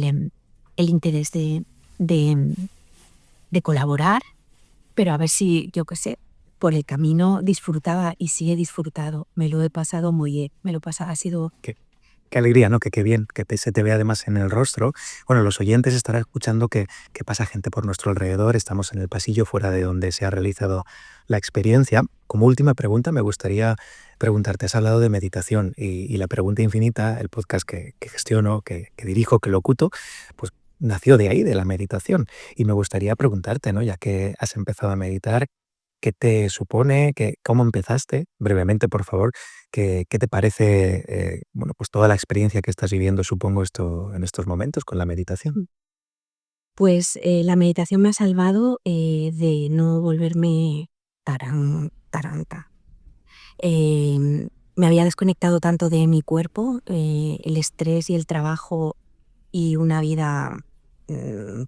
em, el interés de, de colaborar, pero a ver si, yo qué sé, por el camino disfrutaba y sí he disfrutado. Me lo he pasado muy bien, me lo he pasado, ha sido. Qué alegría, ¿no? Que qué bien, que se te ve además en el rostro. Bueno, los oyentes estarán escuchando que pasa gente por nuestro alrededor, estamos en el pasillo fuera de donde se ha realizado la experiencia. Como última pregunta, me gustaría preguntarte, has hablado de meditación y la pregunta infinita, el podcast que gestiono, que dirijo, que locuto, pues nació de ahí, de la meditación. Y me gustaría preguntarte, ¿no? Ya que has empezado a meditar, ¿qué te supone? ¿Cómo empezaste? Brevemente, por favor. ¿Qué te parece, bueno, pues toda la experiencia que estás viviendo, supongo, en estos momentos con la meditación? Pues la meditación me ha salvado de no volverme taranta. Me había desconectado tanto de mi cuerpo, el estrés y el trabajo y una vida mm,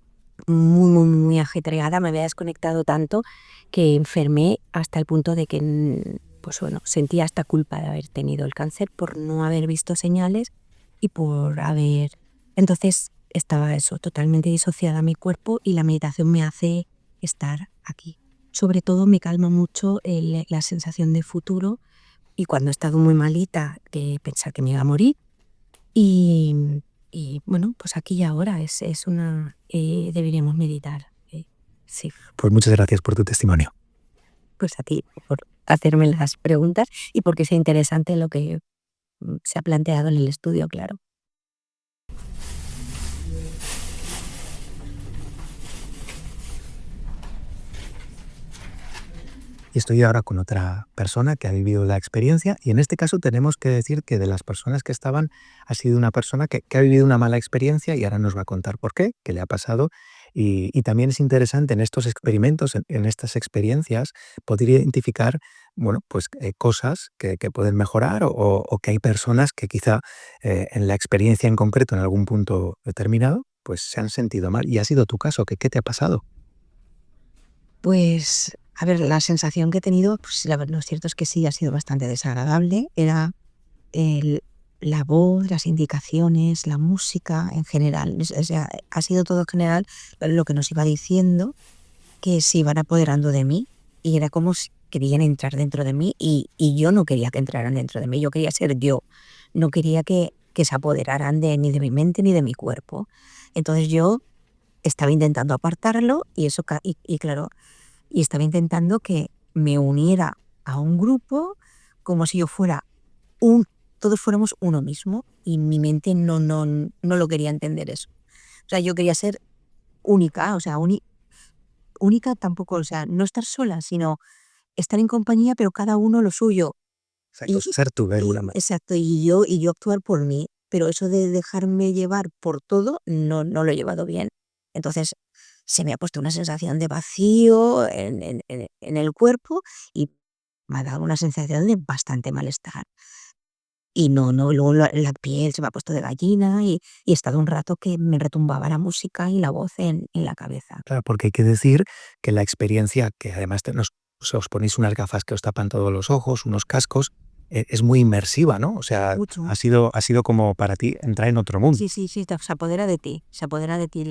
muy ajetreada, me había desconectado tanto que enfermé hasta el punto de que, pues bueno, sentía hasta culpa de haber tenido el cáncer por no haber visto señales y por haber. Entonces estaba eso, totalmente disociada a mi cuerpo y la meditación me hace estar aquí. Sobre todo me calma mucho la sensación de futuro y cuando he estado muy malita, que pensar que me iba a morir. Y, y bueno, pues aquí y ahora deberíamos meditar. Sí, Pues muchas gracias por tu testimonio. pues a ti por hacerme las preguntas y porque sea interesante lo que se ha planteado en el estudio, claro. Y estoy ahora con otra persona que ha vivido la experiencia y en este caso tenemos que decir que de las personas que estaban ha sido una persona que ha vivido una mala experiencia y ahora nos va a contar por qué le ha pasado. Y también es interesante en estos experimentos, en estas experiencias, poder identificar, bueno, pues cosas que pueden mejorar o que hay personas que quizá en la experiencia en concreto, en algún punto determinado, pues se han sentido mal. Y ha sido tu caso, ¿qué te ha pasado? Pues, a ver, la sensación que he tenido, pues lo cierto es que sí ha sido bastante desagradable. Era el- la voz, las indicaciones, la música en general. O sea, ha sido todo en general lo que nos iba diciendo que se iban apoderando de mí y era como si querían entrar dentro de mí y yo no quería que entraran dentro de mí, yo quería ser yo, no quería que se apoderaran ni de mi mente ni de mi cuerpo. Entonces yo estaba intentando apartarlo y eso, y claro, y estaba intentando que me uniera a un grupo como si yo fuera todos fuéramos uno mismo y mi mente no lo quería entender eso. O sea, yo quería ser única, o sea, única tampoco, o sea, no estar sola, sino estar en compañía, pero cada uno lo suyo. Exacto, ser tú de alguna manera. Exacto, y yo actuar por mí, pero eso de dejarme llevar por todo, no lo he llevado bien. Entonces, se me ha puesto una sensación de vacío en el cuerpo y me ha dado una sensación de bastante malestar. Y luego la piel se me ha puesto de gallina y he estado un rato que me retumbaba la música y la voz en la cabeza. Claro, porque hay que decir que la experiencia, que además os ponéis unas gafas que os tapan todos los ojos, unos cascos, es muy inmersiva, ¿no? O sea, Mucho. ha sido como para ti entrar en otro mundo. Sí, sí, sí, se apodera de ti, se apodera de ti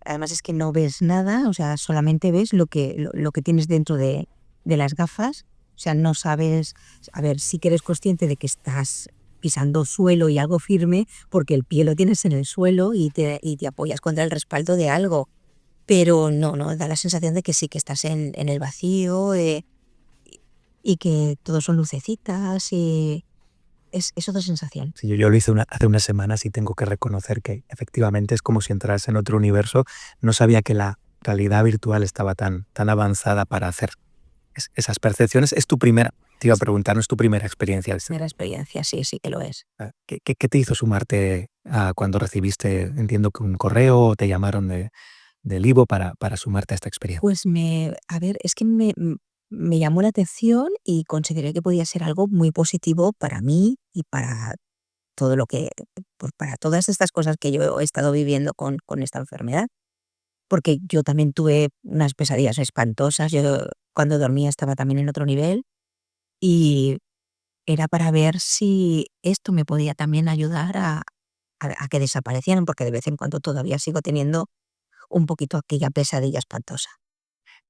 además es que no ves nada, o sea, solamente ves lo que tienes dentro de las gafas, o sea, no sabes, a ver, sí que eres consciente de que estás pisando suelo y algo firme, porque el pie lo tienes en el suelo y te apoyas contra el respaldo de algo, pero no, da la sensación de que sí que estás en el vacío, y que todo son lucecitas y es otra sensación. Sí, yo lo hice hace unas semanas y tengo que reconocer que efectivamente es como si entras en otro universo. No sabía que la realidad virtual estaba tan avanzada para hacer esas percepciones. Te iba a preguntar, ¿no es tu primera experiencia? Primera experiencia, sí, sí que lo es. ¿Qué te hizo sumarte a cuando recibiste, entiendo que un correo o te llamaron del IVO para sumarte a esta experiencia? Pues a ver, es que me llamó la atención y consideré que podía ser algo muy positivo para mí y para todo pues para todas estas cosas que yo he estado viviendo con esta enfermedad. Porque yo también tuve unas pesadillas espantosas. Yo cuando dormía estaba también en otro nivel y era para ver si esto me podía también ayudar a que desaparecieran, porque de vez en cuando todavía sigo teniendo un poquito aquella pesadilla espantosa.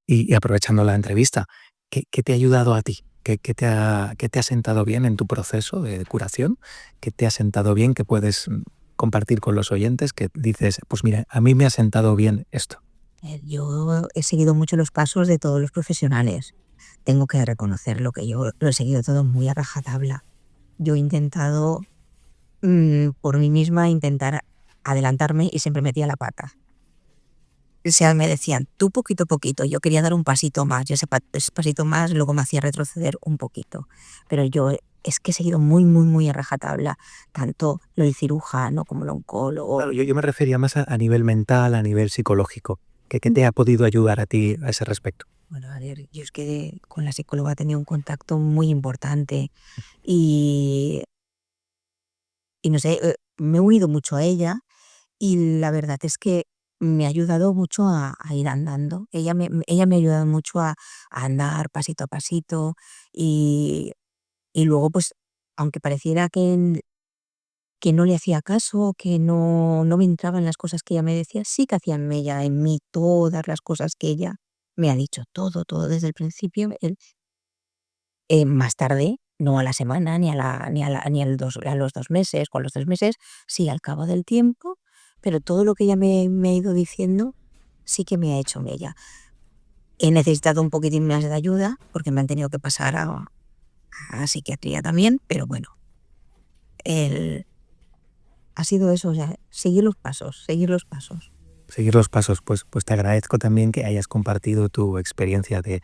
Y aprovechando la entrevista, ¿qué te ha ayudado a ti? ¿Qué te ha sentado bien en tu proceso de curación? ¿Qué te ha sentado bien que puedes compartir con los oyentes? Que dices, pues mira, a mí me ha sentado bien esto. Yo he seguido mucho los pasos de todos los profesionales. Tengo que reconocerlo, que yo lo he seguido todo muy a rajatabla. Yo he intentado, por mí misma, intentar adelantarme y siempre metía la pata. O sea, me decían, tú poquito a poquito. Yo quería dar un pasito más y ese pasito más luego me hacía retroceder un poquito. Pero yo es que he seguido muy, muy, muy a rajatabla, tanto lo del cirujano como el oncólogo. Claro, yo me refería más a nivel mental, a nivel psicológico. ¿Qué te ha podido ayudar a ti a ese respecto? Bueno, a ver, yo es que con la psicóloga he tenido un contacto muy importante y, y no sé, me he unido mucho a ella y la verdad es que me ha ayudado mucho a ir andando. Ella me ha ayudado mucho a andar pasito a pasito y, y luego, pues, aunque pareciera que no le hacía caso, que no me entraban las cosas que ella me decía, sí que hacía en mí todas las cosas que ella me ha dicho, todo, todo desde el principio. Más tarde, no a la semana, ni a los 2 meses, o a los 3 meses, sí, al cabo del tiempo, pero todo lo que ella me ha ido diciendo sí que me ha hecho mella. He necesitado un poquitín más de ayuda porque me han tenido que pasar a psiquiatría también, pero bueno, el, ha sido eso, o sea, seguir los pasos, seguir los pasos. Seguir los pasos, pues te agradezco también que hayas compartido tu experiencia de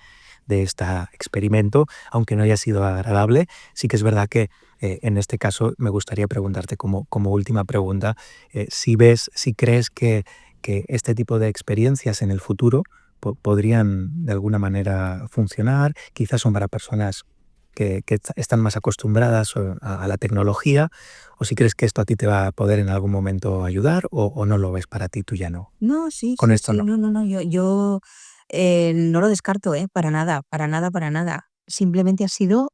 este experimento, aunque no haya sido agradable. Sí que es verdad que en este caso me gustaría preguntarte como última pregunta, si crees que este tipo de experiencias en el futuro podrían de alguna manera funcionar, quizás son para personas que están más acostumbradas a la tecnología, o si crees que esto a ti te va a poder en algún momento ayudar, o no lo ves para ti, tú ya no. No, sí, Con sí, esto sí, no. no, yo no lo descarto, para nada, para nada, para nada. Simplemente ha sido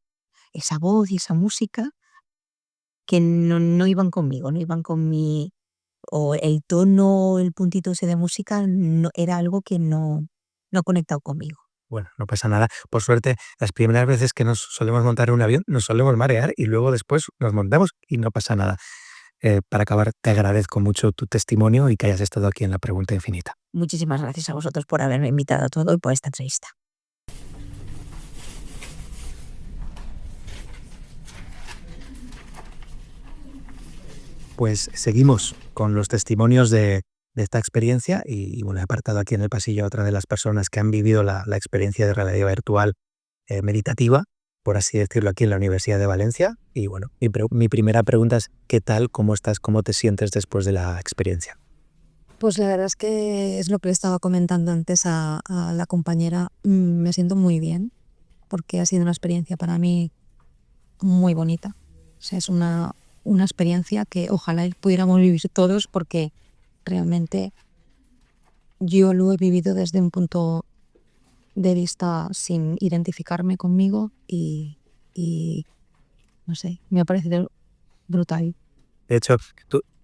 esa voz y esa música que no iban conmigo, no iban con o el tono, el puntito ese de música, no era algo que no ha conectado conmigo. Bueno, no pasa nada. Por suerte, las primeras veces que nos solemos montar en un avión, nos solemos marear y luego después nos montamos y no pasa nada. Para acabar, te agradezco mucho tu testimonio y que hayas estado aquí en La Pregunta Infinita. Muchísimas gracias a vosotros por haberme invitado a todo y por esta entrevista. Pues seguimos con los testimonios de de esta experiencia y bueno, he apartado aquí en el pasillo a otra de las personas que han vivido la experiencia de realidad virtual meditativa, por así decirlo, aquí en la Universidad de Valencia. Y bueno, mi primera pregunta es, ¿qué tal? ¿Cómo estás? ¿Cómo te sientes después de la experiencia? Pues la verdad es que es lo que le estaba comentando antes a la compañera. Me siento muy bien porque ha sido una experiencia para mí muy bonita. O sea, es una experiencia que ojalá pudiéramos vivir todos porque realmente yo lo he vivido desde un punto de vista sin identificarme conmigo y no sé, me ha parecido brutal. De hecho,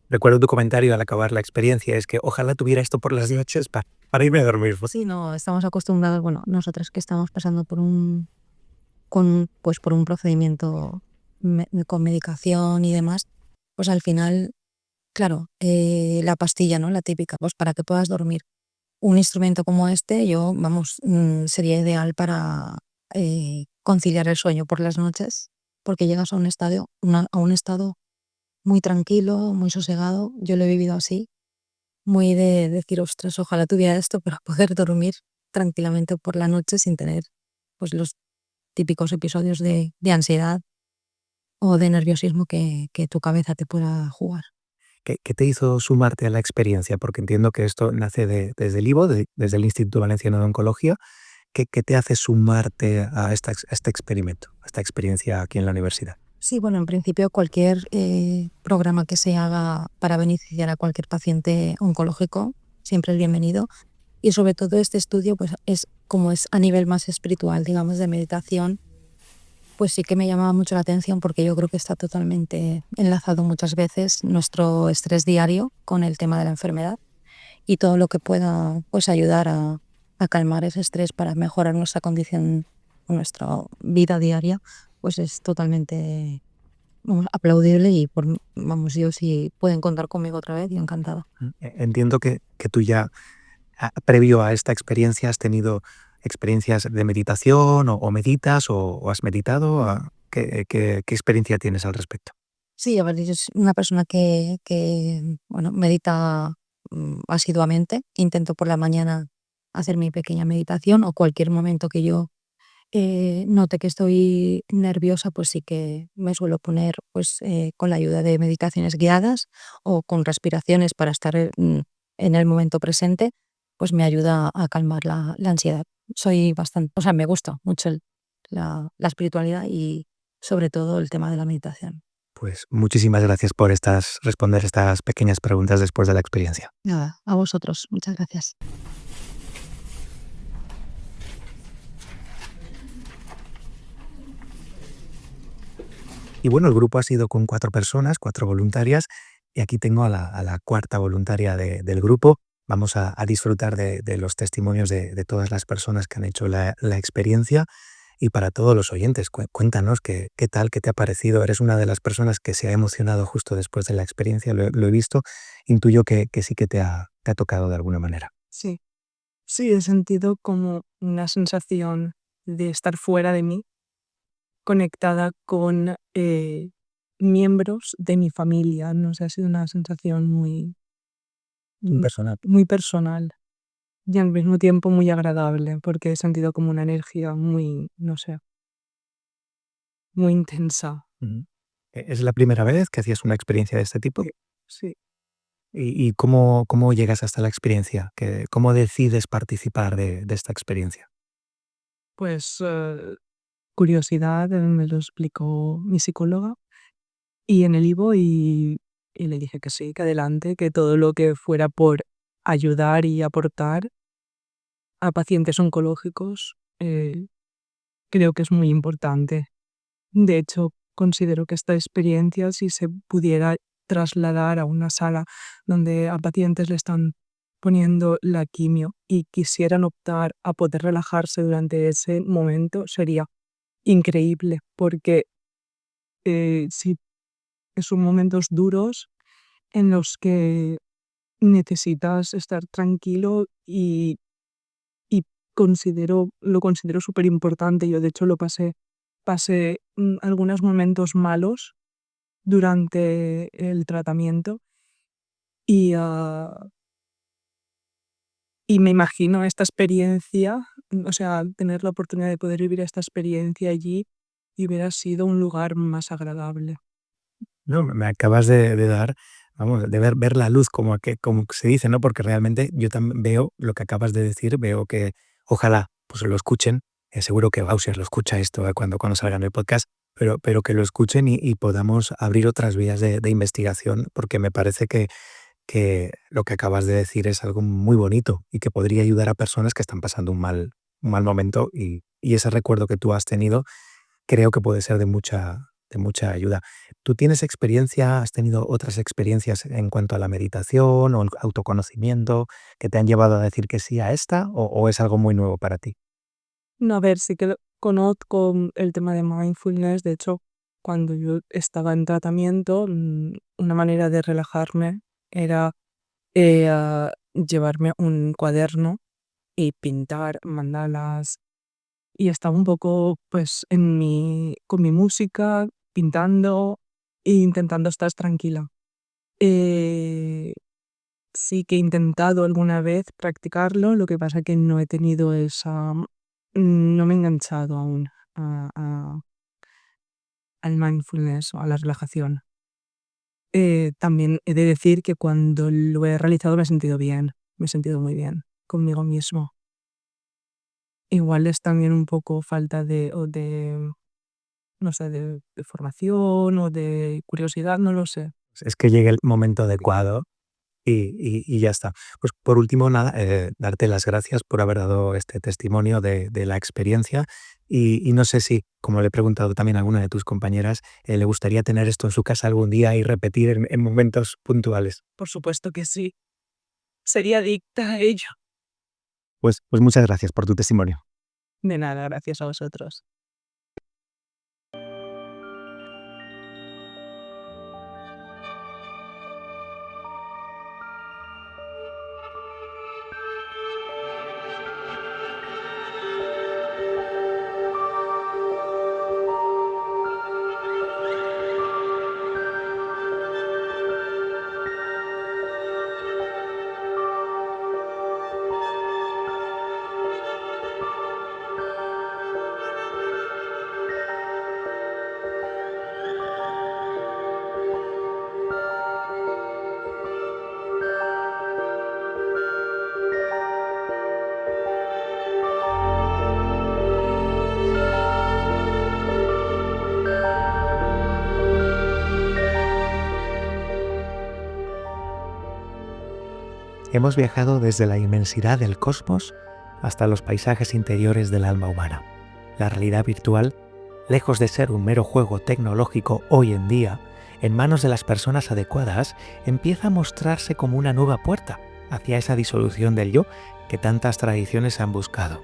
recuerdo tu comentario al acabar la experiencia, es que ojalá tuviera esto por las noches para irme a dormir. Sí, no, estamos acostumbrados, bueno, nosotros que estamos pasando pues por un procedimiento con medicación y demás, pues al final, claro, la pastilla, ¿no? La típica, pues para que puedas dormir. Un instrumento como este, sería ideal para conciliar el sueño por las noches, porque llegas a a un estado muy tranquilo, muy sosegado. Yo lo he vivido así, muy de decir, ostras, ojalá tuviera esto para poder dormir tranquilamente por la noche sin tener pues los típicos episodios de ansiedad o de nerviosismo que tu cabeza te pueda jugar. ¿Qué te hizo sumarte a la experiencia? Porque entiendo que esto nace desde el IVO, desde el Instituto Valenciano de Oncología. ¿Qué te hace sumarte a este experimento, a esta experiencia aquí en la universidad? Sí, bueno, en principio cualquier programa que se haga para beneficiar a cualquier paciente oncológico siempre es bienvenido. Y sobre todo este estudio, pues es como es a nivel más espiritual, digamos, de meditación, pues sí que me llamaba mucho la atención porque yo creo que está totalmente enlazado muchas veces nuestro estrés diario con el tema de la enfermedad y todo lo que pueda pues ayudar a calmar ese estrés para mejorar nuestra condición, nuestra vida diaria, pues es totalmente aplaudible y yo si pueden contar conmigo otra vez, yo encantada. Entiendo que tú ya, previo a esta experiencia, has tenido experiencias de meditación o meditas o has meditado. ¿Qué experiencia tienes al respecto? Sí, a ver, yo soy una persona bueno, medita asiduamente. Intento por la mañana hacer mi pequeña meditación o cualquier momento que yo note que estoy nerviosa, pues sí que me suelo poner pues, con la ayuda de meditaciones guiadas o con respiraciones para estar en el momento presente, pues me ayuda a calmar la ansiedad. Soy bastante, o sea, me gusta mucho la espiritualidad y sobre todo el tema de la meditación. Pues muchísimas gracias por responder estas pequeñas preguntas después de la experiencia. Nada, a vosotros. Muchas gracias. Y bueno, el grupo ha sido con 4 personas, 4 voluntarias, y aquí tengo a la cuarta voluntaria del grupo. Vamos a disfrutar de los testimonios de todas las personas que han hecho la experiencia. Y para todos los oyentes, cuéntanos qué tal, qué te ha parecido. Eres una de las personas que se ha emocionado justo después de la experiencia, lo he visto. Intuyo que sí que te ha tocado de alguna manera. Sí, sí, he sentido como una sensación de estar fuera de mí, conectada con miembros de mi familia. No sé, ha sido una sensación mm, Personal. muy personal y al mismo tiempo muy agradable, porque he sentido como una energía muy, no sé, muy intensa. Ujú. ¿Es la primera vez que hacías una experiencia de este tipo? Sí, sí. ¿Y cómo llegas hasta la experiencia? ¿Cómo decides participar de esta experiencia? Pues curiosidad, me lo explicó mi psicóloga y en el IVO y le dije que sí, que adelante, que todo lo que fuera por ayudar y aportar a pacientes oncológicos creo que es muy importante. De hecho, considero que esta experiencia, si se pudiera trasladar a una sala donde a pacientes le están poniendo la quimio y quisieran optar a poder relajarse durante ese momento, sería increíble, porque sí, son momentos duros en los que necesitas estar tranquilo y lo considero súper importante. Yo, de hecho, pasé algunos momentos malos durante el tratamiento y Y me imagino esta experiencia, o sea, tener la oportunidad de poder vivir esta experiencia allí y hubiera sido un lugar más agradable. No, me acabas de dar, vamos, de ver la luz como se dice, ¿no? Porque realmente yo también veo lo que acabas de decir, veo que ojalá pues lo escuchen, seguro que Bowser lo escucha esto cuando salga en el podcast, pero que lo escuchen y podamos abrir otras vías de investigación, porque me parece que lo que acabas de decir es algo muy bonito y que podría ayudar a personas que están pasando un mal momento y ese recuerdo que tú has tenido creo que puede ser de mucha ayuda. ¿Tú tienes experiencia, has tenido otras experiencias en cuanto a la meditación o el autoconocimiento que te han llevado a decir que sí a esta o es algo muy nuevo para ti? No, a ver, sí que conozco el tema de mindfulness. De hecho, cuando yo estaba en tratamiento, una manera de relajarme era llevarme un cuaderno y pintar mandalas. Y estaba un poco, pues, con mi música, pintando e intentando estar tranquila. Eh, sí que he intentado alguna vez practicarlo, lo que pasa que no he tenido no me he enganchado aún al mindfulness o a la relajación. También he de decir que cuando lo he realizado me he sentido bien, me he sentido muy bien conmigo mismo. Igual es también un poco falta no sé, de formación o de curiosidad, no lo sé. Es que llegue el momento adecuado y ya está. Pues por último, nada, darte las gracias por haber dado este testimonio de la experiencia y no sé si, como le he preguntado también a alguna de tus compañeras, le gustaría tener esto en su casa algún día y repetir en momentos puntuales. Por supuesto que sí. Sería adicta a ello. Pues muchas gracias por tu testimonio. De nada, gracias a vosotros. Hemos viajado desde la inmensidad del cosmos hasta los paisajes interiores del alma humana. La realidad virtual, lejos de ser un mero juego tecnológico hoy en día, en manos de las personas adecuadas, empieza a mostrarse como una nueva puerta hacia esa disolución del yo que tantas tradiciones han buscado.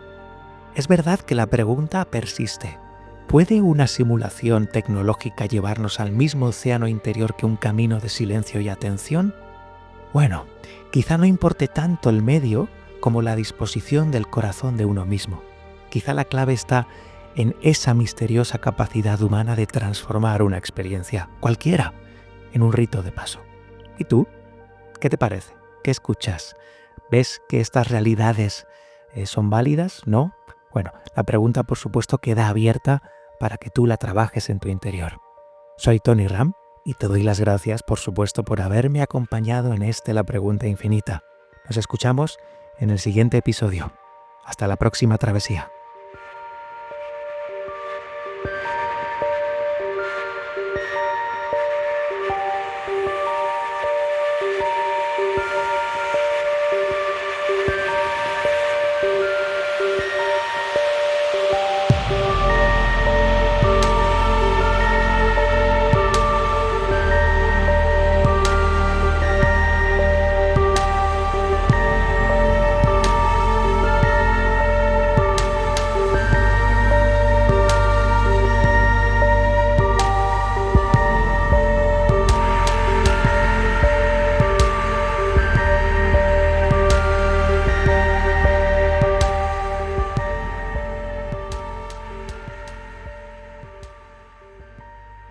Es verdad que la pregunta persiste. ¿Puede una simulación tecnológica llevarnos al mismo océano interior que un camino de silencio y atención? Bueno, quizá no importe tanto el medio como la disposición del corazón de uno mismo. Quizá la clave está en esa misteriosa capacidad humana de transformar una experiencia, cualquiera, en un rito de paso. ¿Y tú? ¿Qué te parece? ¿Qué escuchas? ¿Ves que estas realidades son válidas? ¿No? Bueno, la pregunta por supuesto queda abierta para que tú la trabajes en tu interior. Soy Tony Ram y te doy las gracias, por supuesto, por haberme acompañado en La Pregunta Infinita. Nos escuchamos en el siguiente episodio. Hasta la próxima travesía.